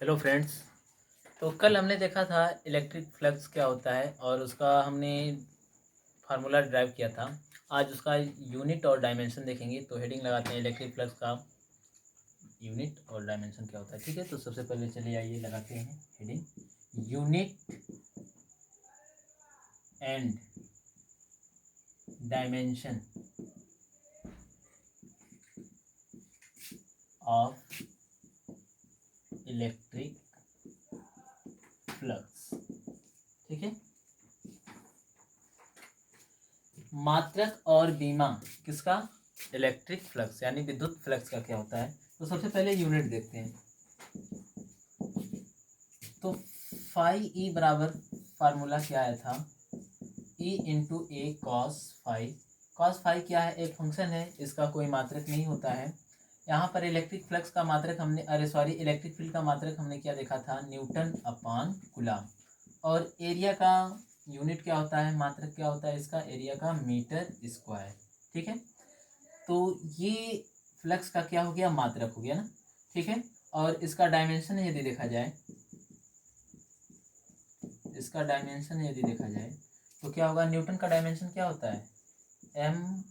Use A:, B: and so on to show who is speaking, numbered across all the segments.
A: Hello friends. तो कल हमने देखा था इलेक्ट्रिक फ्लक्स क्या होता है और उसका हमने फार्मूला ड्राइव किया था। आज उसका यूनिट और डायमेंशन देखेंगे। तो हेडिंग लगाते हैं इलेक्ट्रिक फ्लक्स का यूनिट और डायमेंशन क्या होता है। ठीक है, तो सबसे पहले चलिए आइए लगाते हैं heading unit and dimension of electric flux. ठीक है, मात्रक और बीमा किसका? इलेक्ट्रिक फ्लक्स यानी विद्युत फ्लक्स का क्या होता है। तो सबसे पहले यूनिट देखते हैं। तो फाई ई बराबर फार्मूला क्या आया था? ई इंटू ए कॉस फाई। कॉस फाई क्या है? एक फंक्शन है, इसका कोई मात्रक नहीं होता है। यहाँ पर इलेक्ट्रिक फ्लक्स का मात्रक इलेक्ट्रिक फील्ड का मात्रक हमने क्या देखा था? न्यूटन अपान कूलम। और एरिया का यूनिट क्या होता है? मात्रक क्या होता है इसका? एरिया का मीटर स्क्वायर। ठीक है, तो ये फ्लक्स का क्या हो गया? मात्रक हो गया ना। ठीक है, और इसका डायमेंशन यदि देखा जाए, तो क्या होगा? न्यूटन का डायमेंशन क्या होता है? एम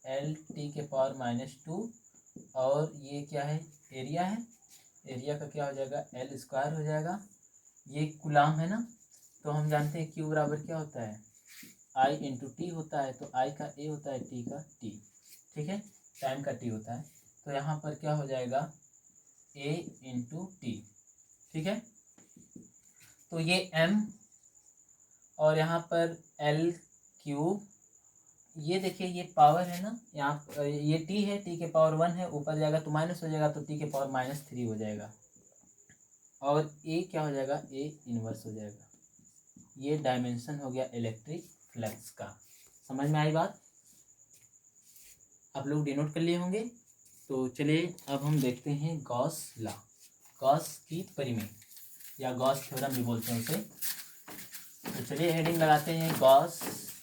A: एल टी के पावर -2। और ये क्या है? एरिया है। एरिया का क्या हो जाएगा? एल स्क्वायर हो जाएगा। ये कुलाम है ना। तो हम जानते हैं क्यू बराबर क्या होता है? आई इंटू टी होता है। तो आई का ए होता है, टी का टी। ठीक है, टाइम का टी होता है। तो यहाँ पर क्या हो जाएगा? ए इंटू टी। ठीक है, तो ये एम और यहाँ पर एल क्यूब। ये देखिए, ये पावर है ना, यहाँ ये टी है, टी के पावर 1 है, ऊपर जाएगा तो माइनस हो जाएगा, तो टी के पावर -3 हो जाएगा। और ए क्या हो जाएगा? ए इनवर्स हो जाएगा। ये डायमेंशन हो गया इलेक्ट्रिक फ्लक्स का। समझ में आई बात? आप लोग डिनोट कर लिए होंगे। तो चलिए अब हम देखते हैं गॉस लॉ, गॉस की परिमेय या गॉस थ्योरम भी बोलते हैं उसे। तो चलिए हेडिंग लगाते हैं गॉस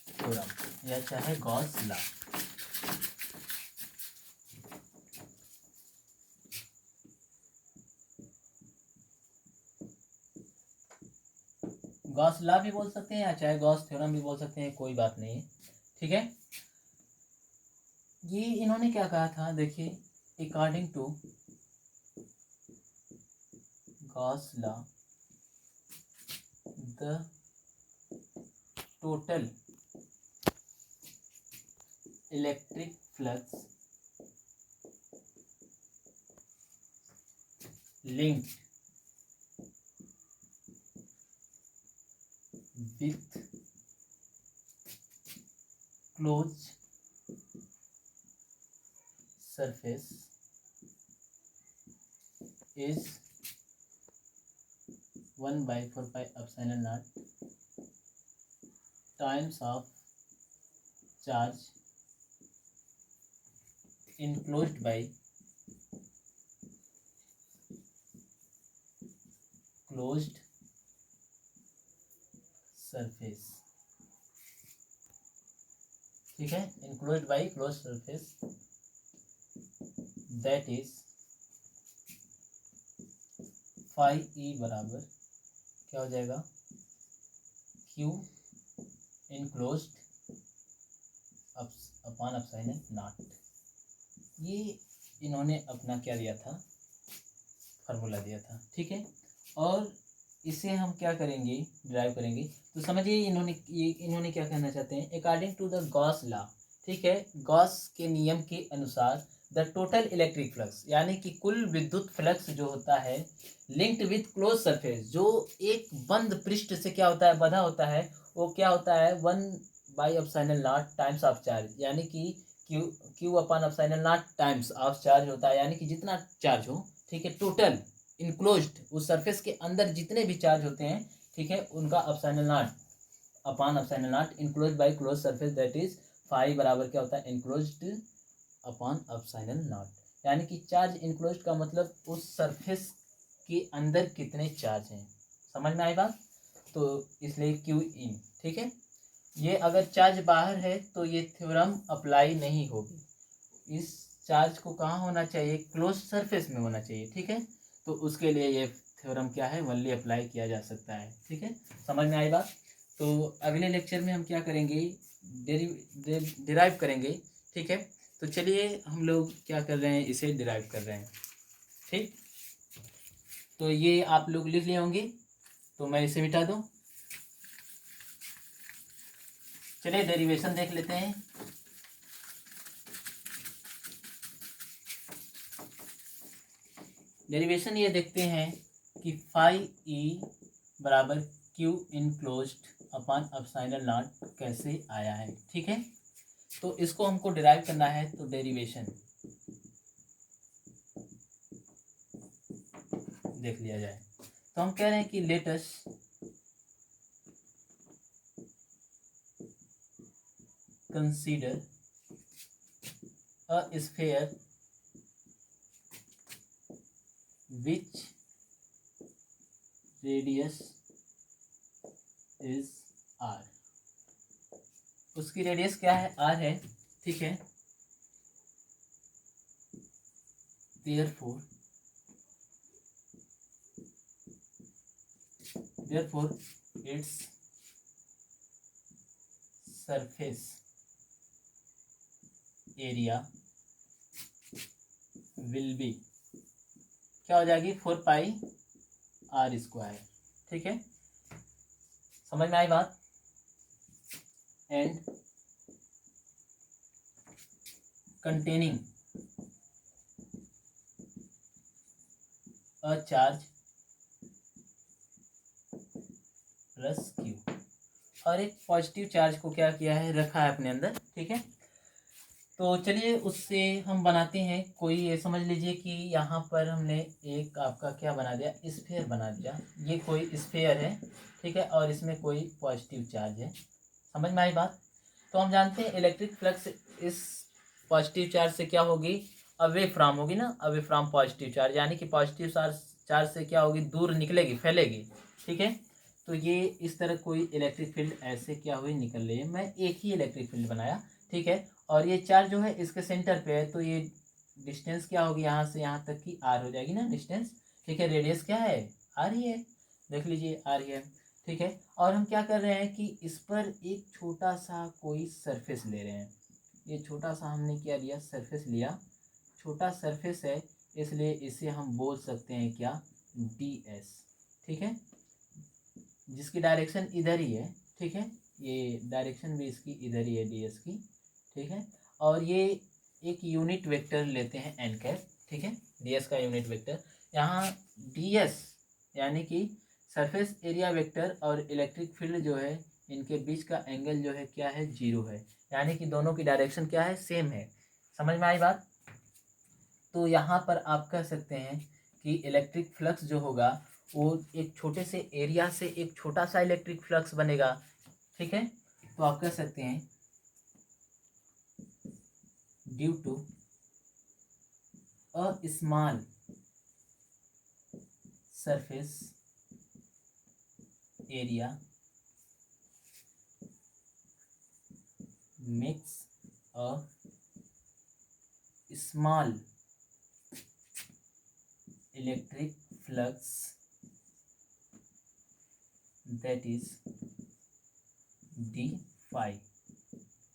A: थ्योरम या चाहे गॉस लॉ। गॉस लॉ भी बोल सकते हैं या चाहे गॉस थ्योरम भी बोल सकते हैं, कोई बात नहीं है। ठीक है, ये इन्होंने क्या कहा था? देखिए, according to Gauss law the total electric flux linked with closed surface is 1/4 pi epsilon naught times of charge enclosed by closed surface। ठीक है, enclosed by closed surface, that is phi E बराबर क्या हो जाएगा? Q enclosed upon epsilon naught. ये इन्होंने अपना क्या दिया था? फार्मूला दिया था। ठीक है, और इसे हम क्या करेंगे? ड्राइव करेंगे। तो समझिए इन्होंने क्या कहना चाहते हैं? According to the Gauss law. ठीक है, गॉस के नियम के अनुसार द टोटल इलेक्ट्रिक फ्लक्स यानी कि कुल विद्युत फ्लक्स जो होता है लिंक्ड विथ क्लोज सरफेस, जो एक बंद पृष्ठ से क्या होता है? बंधा होता है। वो क्या होता है? 1/एप्सिलॉन नॉट टाइम्स ऑफ चार्ज, यानी कि Q Q upon epsilon not times of charge होता है, यानी कि जितना चार्ज हो। ठीक है, टोटल इनक्लोज्ड उस सरफेस के अंदर जितने भी चार्ज होते हैं, ठीक है, उनका epsilon naught upon epsilon naught enclosed by close surface, that is phi बराबर क्या होता है? Enclosed upon epsilon naught. यानी कि चार्ज इनक्लोज्ड का मतलब उस सरफेस के अंदर कितने चार्ज हैं। समझ में आई बात? तो इसलिए क्यू इन। ठीक है, ये अगर चार्ज बाहर है तो ये थ्योरम अप्लाई नहीं होगी। इस चार्ज को कहाँ होना चाहिए? क्लोज सरफेस में होना चाहिए। ठीक है, तो उसके लिए ये थ्योरम क्या है, वनली अप्लाई किया जा सकता है। ठीक है, समझ में आई बात। तो अगले लेक्चर में हम क्या करेंगे, डिराइव करेंगे। ठीक है, तो चलिए हम लोग क्या कर रहे हैं, इसे डिराइव कर रहे हैं। ठीक, तो ये आप लोग लिख लिए होंगे, तो मैं इसे मिटा दूं। चलिए डेरिवेशन देख लेते हैं। डेरिवेशन ये देखते हैं कि फाई ई बराबर Q enclosed upon epsilon not कैसे आया है। ठीक है, तो इसको हमको डिराइव करना है, तो डेरिवेशन देख लिया जाए। तो हम कह रहे हैं कि let us consider a sphere which radius is r। उसकी रेडियस क्या है, r है। ठीक है, therefore its surface area will be क्या हो जाएगी, 4 पाई आर स्क्वायर। ठीक है, समझ में आई बात। And containing a charge plus Q, और एक पॉजिटिव चार्ज को क्या किया है, रखा है अपने अंदर। ठीक है, तो चलिए उससे हम बनाते हैं कोई, ये समझ लीजिए कि यहाँ पर हमने एक आपका क्या बना दिया, स्फीयर बना दिया। ये कोई स्फीयर है। ठीक है, और इसमें कोई पॉजिटिव चार्ज है। समझ में आई बात। तो हम जानते हैं इलेक्ट्रिक फ्लक्स इस पॉजिटिव चार्ज से क्या होगी, अवे फ्रॉम होगी ना, अवे फ्रॉम पॉजिटिव चार्ज, यानी कि पॉजिटिव चार्ज से क्या होगी, दूर निकलेगी, फैलेगी। ठीक है, तो ये इस तरह कोई इलेक्ट्रिक फील्ड ऐसे क्या हुई, निकल रही है। मैं एक ही इलेक्ट्रिक फील्ड बनाया। ठीक है, और ये चार्ज जो है इसके सेंटर पे है, तो ये डिस्टेंस क्या होगी, यहाँ से यहाँ तक की आर हो जाएगी ना डिस्टेंस। ठीक है, रेडियस क्या है, आर ही है, देख लीजिए आर ही है। ठीक है, और हम क्या कर रहे हैं कि इस पर एक छोटा सा कोई सरफेस ले रहे हैं। ये छोटा सा हमने क्या लिया, सरफेस लिया, छोटा सरफेस है, इसलिए इसे हम बोल सकते हैं क्या, डी एस। ठीक है, जिसकी डायरेक्शन इधर ही है। ठीक है, ये डायरेक्शन भी इसकी इधर ही है, डी एस की। ठीक है, और ये एक यूनिट वेक्टर लेते हैं एन कैप। ठीक है, डी एस का यूनिट वेक्टर, यहाँ डी एस यानी कि सरफेस एरिया वेक्टर और इलेक्ट्रिक फील्ड जो है, इनके बीच का एंगल जो है क्या है, 0 है, यानी कि दोनों की डायरेक्शन क्या है, सेम है। समझ में आई बात। तो यहाँ पर आप कह सकते हैं कि इलेक्ट्रिक फ्लक्स जो होगा वो एक छोटे से एरिया से एक छोटा सा इलेक्ट्रिक फ्लक्स बनेगा। ठीक है, तो आप कह सकते हैं due to a small surface area makes a small electric flux that is D phi.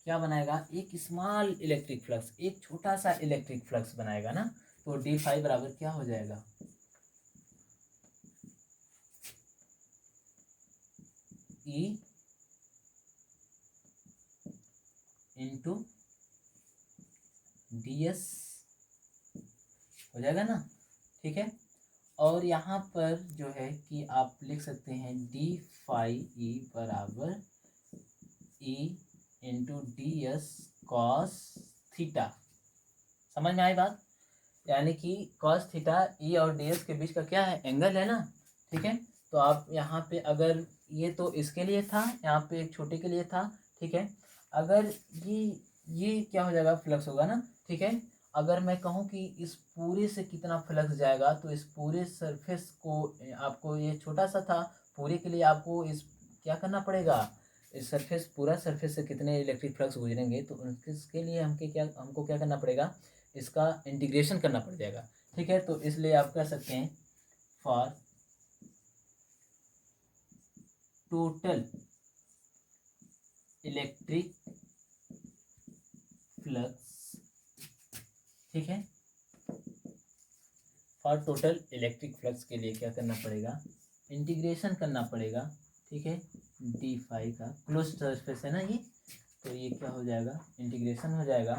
A: क्या बनाएगा, एक स्मॉल इलेक्ट्रिक फ्लक्स, एक छोटा सा इलेक्ट्रिक फ्लक्स बनाएगा ना, तो डी फाई बराबर क्या हो जाएगा, ई इंटू डी एस हो जाएगा ना। ठीक है, और यहाँ पर जो है कि आप लिख सकते हैं डी फाई ई बराबर E into D S cos theta. समझ में आई बात, यानी कि कॉस थीटा ई और डी एस के बीच का क्या है, एंगल है ना। ठीक है, तो आप यहाँ पे अगर ये तो इसके लिए था, यहाँ पे एक छोटे के लिए था। ठीक है, अगर ये क्या हो जाएगा, फ्लक्स होगा ना। ठीक है, अगर मैं कहूँ कि इस पूरे से कितना फ्लक्स जाएगा, तो इस पूरे सरफेस को आपको, ये छोटा सा था, पूरे के लिए आपको इस क्या करना पड़ेगा, इस सरफेस, पूरा सरफेस से कितने इलेक्ट्रिक फ्लक्स गुजरेंगे, तो इसके लिए हमको क्या करना पड़ेगा, इसका इंटीग्रेशन करना पड़ जाएगा। ठीक है, तो इसलिए आप कर सकते हैं फॉर टोटल इलेक्ट्रिक फ्लक्स, ठीक है। फॉर टोटल इलेक्ट्रिक फ्लक्स के लिए क्या करना पड़ेगा, इंटीग्रेशन करना पड़ेगा, ठीक है। डी फाई का क्लोज सरफेस है ना ये, तो ये क्या हो जाएगा, इंटीग्रेशन हो जाएगा,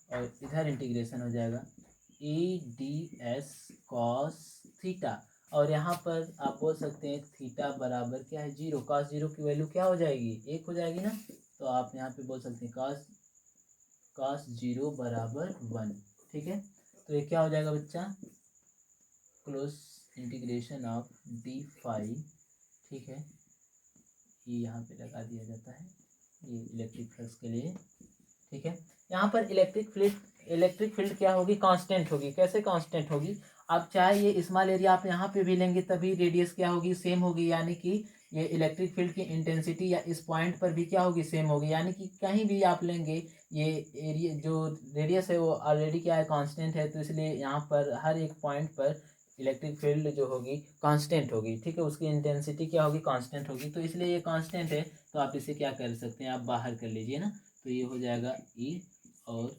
A: और इधर इंटीग्रेशन हो जाएगा A D S cos theta, और यहाँ पर आप बोल सकते हैं थीटा बराबर क्या है, जीरो। कॉस जीरो की वैल्यू क्या हो जाएगी, एक हो जाएगी ना, तो आप यहाँ पे बोल सकते हैं कॉस जीरो बराबर 1, ठीक है। तो ये क्या हो जाएगा बच्चा, close integration of D phi, ठीक है, ये यहाँ पे लगा दिया जाता है, ये इलेक्ट्रिक फ्लक्स के लिए, ठीक है। यहाँ पर इलेक्ट्रिक फील्ड क्या होगी, कांस्टेंट होगी। कैसे कांस्टेंट होगी, आप चाहे ये स्मॉल एरिया आप यहाँ पे भी लेंगे तभी रेडियस क्या होगी, सेम होगी, यानी कि ये इलेक्ट्रिक फील्ड की इंटेंसिटी या इस पॉइंट पर भी क्या होगी, सेम होगी, यानी कि कहीं भी आप लेंगे ये एरिया जो रेडियस है वो ऑलरेडी क्या है, कांस्टेंट है, तो इसलिए यहाँ पर हर एक पॉइंट पर इलेक्ट्रिक फील्ड जो होगी कांस्टेंट होगी, ठीक है। उसकी इंटेंसिटी क्या होगी, कांस्टेंट होगी, तो इसलिए ये कांस्टेंट है, तो आप इसे क्या कर सकते हैं, आप बाहर कर लीजिए ना, तो ये हो जाएगा ई और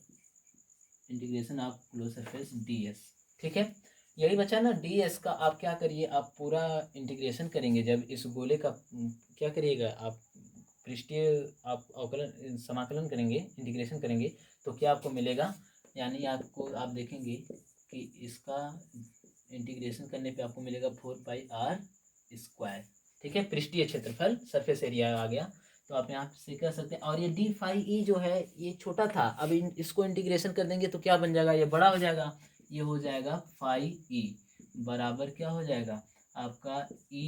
A: integration of close surface D S, ठीक है। यही बचा ना डी एस का, आप क्या करिए, आप पूरा इंटीग्रेशन करेंगे जब इस गोले का क्या करिएगा आप, पृष्ठीय आप अवकलन समाकलन करेंगे, इंटीग्रेशन करेंगे, तो क्या आपको मिलेगा, यानी आपको आप देखेंगे कि इसका इंटीग्रेशन करने पे आपको मिलेगा 4πr², ठीक है। पृष्ठीय क्षेत्रफल सरफेस एरिया आ गया, तो आप यहाँ से कर सकते हैं। और ये डी फाई ई जो है ये छोटा था, अब इसको इंटीग्रेशन कर देंगे तो क्या बन जाएगा, ये बड़ा हो जाएगा, ये हो जाएगा फाई ई बराबर क्या हो जाएगा आपका ई